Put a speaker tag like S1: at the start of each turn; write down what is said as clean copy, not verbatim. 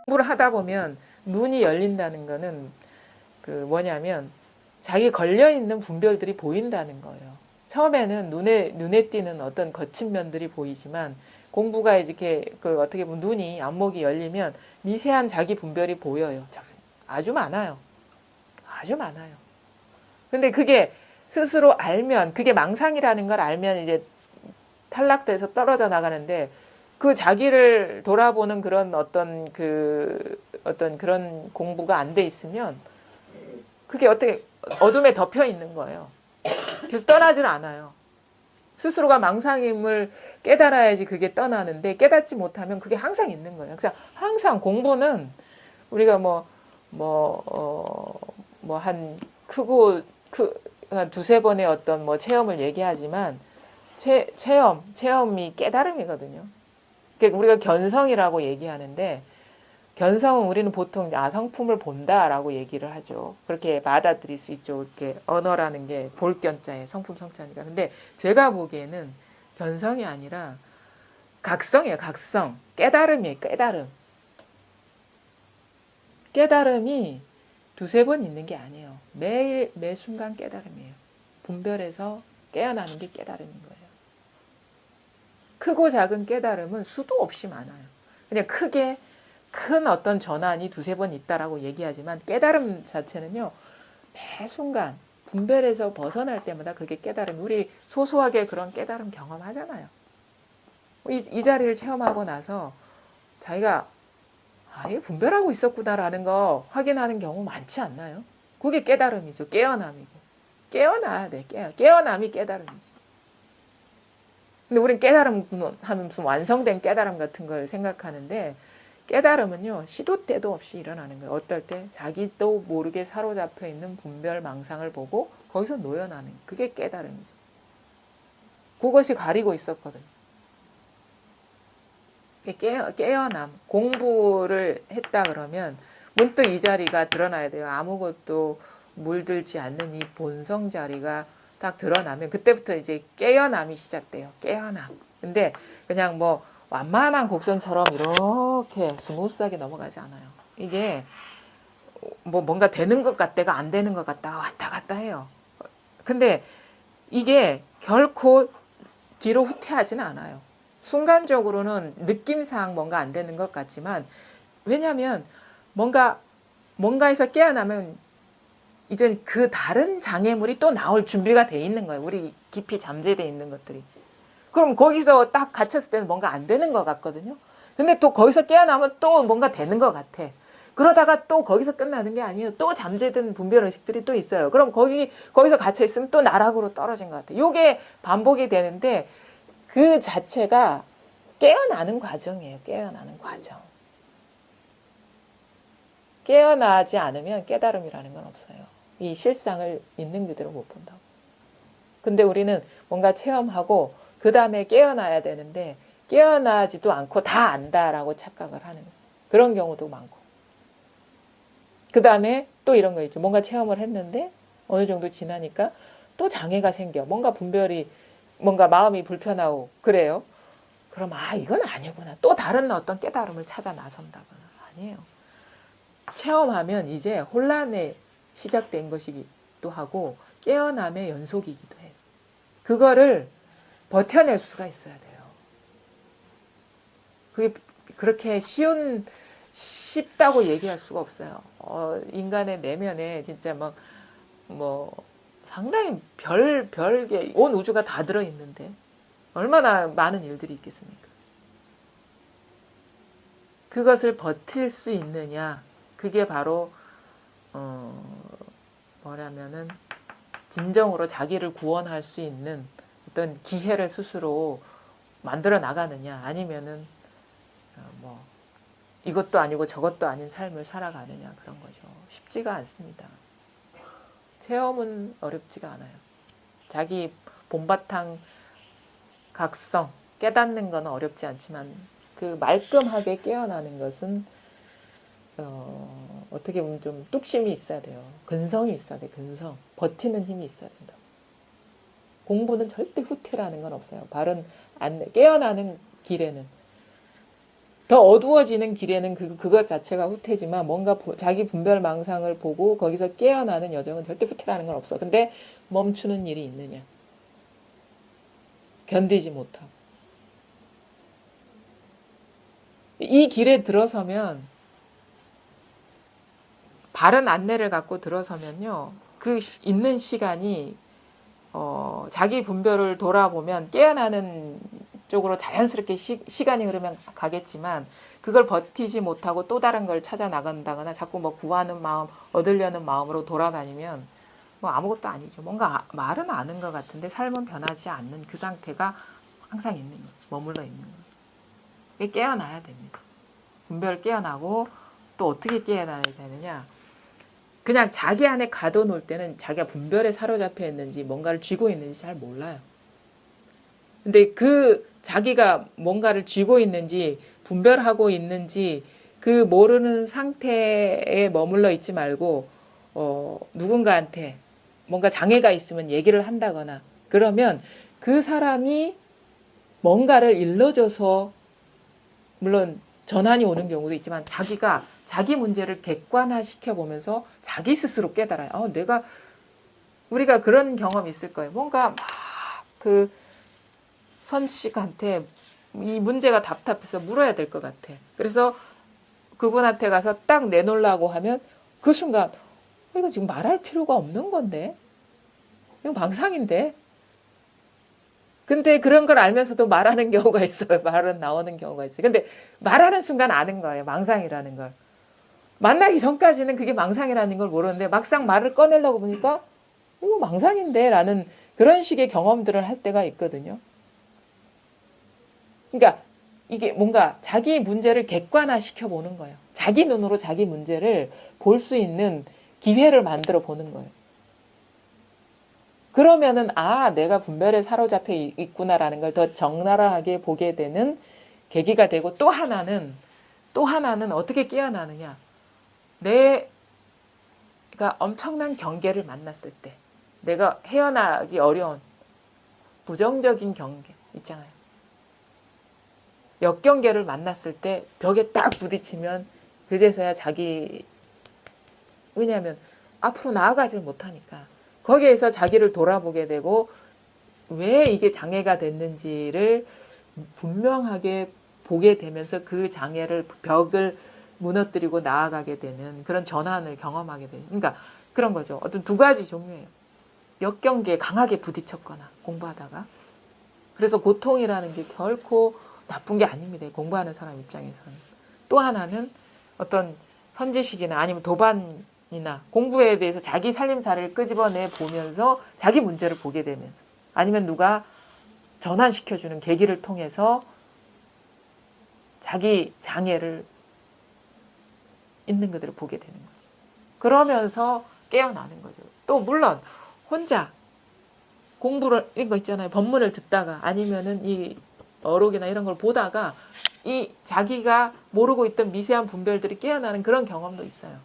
S1: 공부를 하다 보면 눈이 열린다는 거는 그 뭐냐면 자기 걸려있는 분별들이 보인다는 거예요. 처음에는 눈에 띄는 어떤 거친 면들이 보이지만 공부가 이렇게 그 어떻게 보면 눈이 안목이 열리면 미세한 자기 분별이 보여요. 아주 많아요. 아주 많아요. 근데 그게 스스로 알면 그게 망상이라는 걸 알면 이제 탈락돼서 떨어져 나가는데 그 자기를 돌아보는 그런 어떤 그런 공부가 안 돼 있으면 그게 어떻게 어둠에 덮여 있는 거예요. 그래서 떠나질 않아요. 스스로가 망상임을 깨달아야지 그게 떠나는데 깨닫지 못하면 그게 항상 있는 거예요. 그래서 항상 공부는 우리가 한 크고 한 두세 번의 어떤 뭐 체험을 얘기하지만 체험이 깨달음이거든요. 그러니까 우리가 견성이라고 얘기하는데 견성은 우리는 보통 성품을 본다라고 얘기를 하죠. 그렇게 받아들일 수 있죠. 이렇게 언어라는 게 볼견자에 성품 성자니까. 근데 제가 보기에는 견성이 아니라 각성이에요. 각성. 깨달음이에요. 깨달음. 깨달음이 두세 번 있는 게 아니에요. 매일 매 순간 깨달음이에요. 분별해서 깨어나는 게 깨달음인 거예요. 크고 작은 깨달음은 수도 없이 많아요. 그냥 크게 큰 어떤 전환이 두세 번 있다라고 얘기하지만 깨달음 자체는요. 매 순간 분별에서 벗어날 때마다 그게 깨달음. 우리 소소하게 그런 깨달음 경험하잖아요. 이 자리를 체험하고 나서 자기가 이게 분별하고 있었구나라는 거 확인하는 경우 많지 않나요? 그게 깨달음이죠. 깨어남이고. 깨어나야 돼. 깨어남이 깨달음이지. 근데 우린 깨달음 하면 무슨 완성된 깨달음 같은 걸 생각하는데 깨달음은요. 시도 때도 없이 일어나는 거예요. 어떨 때 자기도 모르게 사로잡혀 있는 분별 망상을 보고 거기서 놓여나는 그게 깨달음이죠. 그것이 가리고 있었거든요. 깨어남. 공부를 했다 그러면 문득 이 자리가 드러나야 돼요. 아무것도 물들지 않는 이 본성 자리가 딱 드러나면 그때부터 이제 깨어남이 시작돼요. 깨어남. 근데 그냥 뭐 완만한 곡선처럼 이렇게 스무스하게 넘어가지 않아요. 이게 뭐 뭔가 되는 것 같다가 안 되는 것 같다가 왔다 갔다 해요. 근데 이게 결코 뒤로 후퇴하지는 않아요. 순간적으로는 느낌상 뭔가 안 되는 것 같지만 왜냐하면 뭔가에서 깨어나면 이젠 그 다른 장애물이 또 나올 준비가 돼 있는 거예요. 우리 깊이 잠재돼 있는 것들이. 그럼 거기서 딱 갇혔을 때는 뭔가 안 되는 것 같거든요. 근데 또 거기서 깨어나면 또 뭔가 되는 것 같아. 그러다가 또 거기서 끝나는 게 아니에요. 또 잠재된 분별 의식들이 또 있어요. 그럼 거기서 갇혀 있으면 또 나락으로 떨어진 것 같아. 요게 반복이 되는데 그 자체가 깨어나는 과정이에요. 깨어나는 과정. 깨어나지 않으면 깨달음이라는 건 없어요. 이 실상을 있는 그대로 못 본다고. 근데 우리는 뭔가 체험하고 그 다음에 깨어나야 되는데 깨어나지도 않고 다 안다라고 착각을 하는 그런 경우도 많고 그 다음에 또 이런 거 있죠. 뭔가 체험을 했는데 어느 정도 지나니까 또 장애가 생겨. 뭔가 마음이 불편하고 그래요. 그럼 이건 아니구나. 또 다른 어떤 깨달음을 찾아 나선다거나 아니에요. 체험하면 이제 혼란에 시작된 것이기도 하고 깨어남의 연속이기도 해요. 그거를 버텨낼 수가 있어야 돼요. 그게 그렇게 쉽다고 얘기할 수가 없어요. 인간의 내면에 진짜 뭐 상당히 별게 온 우주가 다 들어있는데 얼마나 많은 일들이 있겠습니까? 그것을 버틸 수 있느냐? 그게 바로 뭐라면은 진정으로 자기를 구원할 수 있는 어떤 기회를 스스로 만들어 나가느냐 아니면은 뭐 이것도 아니고 저것도 아닌 삶을 살아가느냐 그런 거죠. 쉽지가 않습니다. 체험은 어렵지가 않아요. 자기 본바탕 각성 깨닫는 건 어렵지 않지만 그 말끔하게 깨어나는 것은 어떻게 보면 좀 뚝심이 있어야 돼요. 근성이 있어야 돼. 근성. 버티는 힘이 있어야 된다. 공부는 절대 후퇴라는 건 없어요. 깨어나는 길에는 더 어두워지는 길에는 그것 자체가 후퇴지만 뭔가 자기 분별 망상을 보고 거기서 깨어나는 여정은 절대 후퇴라는 건 없어. 근데 멈추는 일이 있느냐. 견디지 못하고. 이 길에 들어서면 바른 안내를 갖고 들어서면요. 그 있는 시간이 자기 분별을 돌아보면 깨어나는 쪽으로 자연스럽게 시간이 흐르면 가겠지만 그걸 버티지 못하고 또 다른 걸 찾아 나간다거나 자꾸 뭐 구하는 마음, 얻으려는 마음으로 돌아다니면 뭐 아무것도 아니죠. 뭔가 말은 아는 것 같은데 삶은 변하지 않는 그 상태가 항상 있는 거예요. 머물러 있는 거예요. 이게 깨어나야 됩니다. 분별 깨어나고 또 어떻게 깨어나야 되느냐. 그냥 자기 안에 가둬놓을 때는 자기가 분별에 사로잡혀 있는지 뭔가를 쥐고 있는지 잘 몰라요. 근데 그 자기가 뭔가를 쥐고 있는지 분별하고 있는지 그 모르는 상태에 머물러 있지 말고 누군가한테 뭔가 장애가 있으면 얘기를 한다거나 그러면 그 사람이 뭔가를 일러줘서 물론 전환이 오는 경우도 있지만 자기가 자기 문제를 객관화시켜 보면서 자기 스스로 깨달아요. 우리가 그런 경험이 있을 거예요. 뭔가 막 그 선씨한테 이 문제가 답답해서 물어야 될 것 같아. 그래서 그분한테 가서 딱 내놓으려고 하면 그 순간 이거 지금 말할 필요가 없는 건데 이거 망상인데 근데 그런 걸 알면서도 말하는 경우가 있어요. 말은 나오는 경우가 있어요. 근데 말하는 순간 아는 거예요. 망상이라는 걸. 만나기 전까지는 그게 망상이라는 걸 모르는데 막상 말을 꺼내려고 보니까 이거 망상인데 라는 그런 식의 경험들을 할 때가 있거든요. 그러니까 이게 뭔가 자기 문제를 객관화시켜 보는 거예요. 자기 눈으로 자기 문제를 볼 수 있는 기회를 만들어 보는 거예요. 그러면은 내가 분별에 사로잡혀 있구나라는 걸 더 적나라하게 보게 되는 계기가 되고 또 하나는 어떻게 깨어나느냐. 내가 엄청난 경계를 만났을 때 내가 헤어나기 어려운 부정적인 경계 있잖아요. 역경계를 만났을 때 벽에 딱 부딪히면 그제서야 왜냐하면 앞으로 나아가질 못하니까 거기에서 자기를 돌아보게 되고 왜 이게 장애가 됐는지를 분명하게 보게 되면서 그 벽을 무너뜨리고 나아가게 되는 그런 전환을 경험하게 돼요. 그러니까 그런 거죠. 어떤 두 가지 종류예요. 역경계에 강하게 부딪혔거나 공부하다가 그래서 고통이라는 게 결코 나쁜 게 아닙니다. 공부하는 사람 입장에서는. 또 하나는 어떤 선지식이나 아니면 도반이나 공부에 대해서 자기 살림살이를 끄집어내 보면서 자기 문제를 보게 되면서 아니면 누가 전환시켜주는 계기를 통해서 자기 장애를 있는 그대로 보게 되는 거죠. 그러면서 깨어나는 거죠. 또 물론 혼자 공부를 이런 거 있잖아요. 법문을 듣다가 아니면은 이 어록이나 이런 걸 보다가 이 자기가 모르고 있던 미세한 분별들이 깨어나는 그런 경험도 있어요.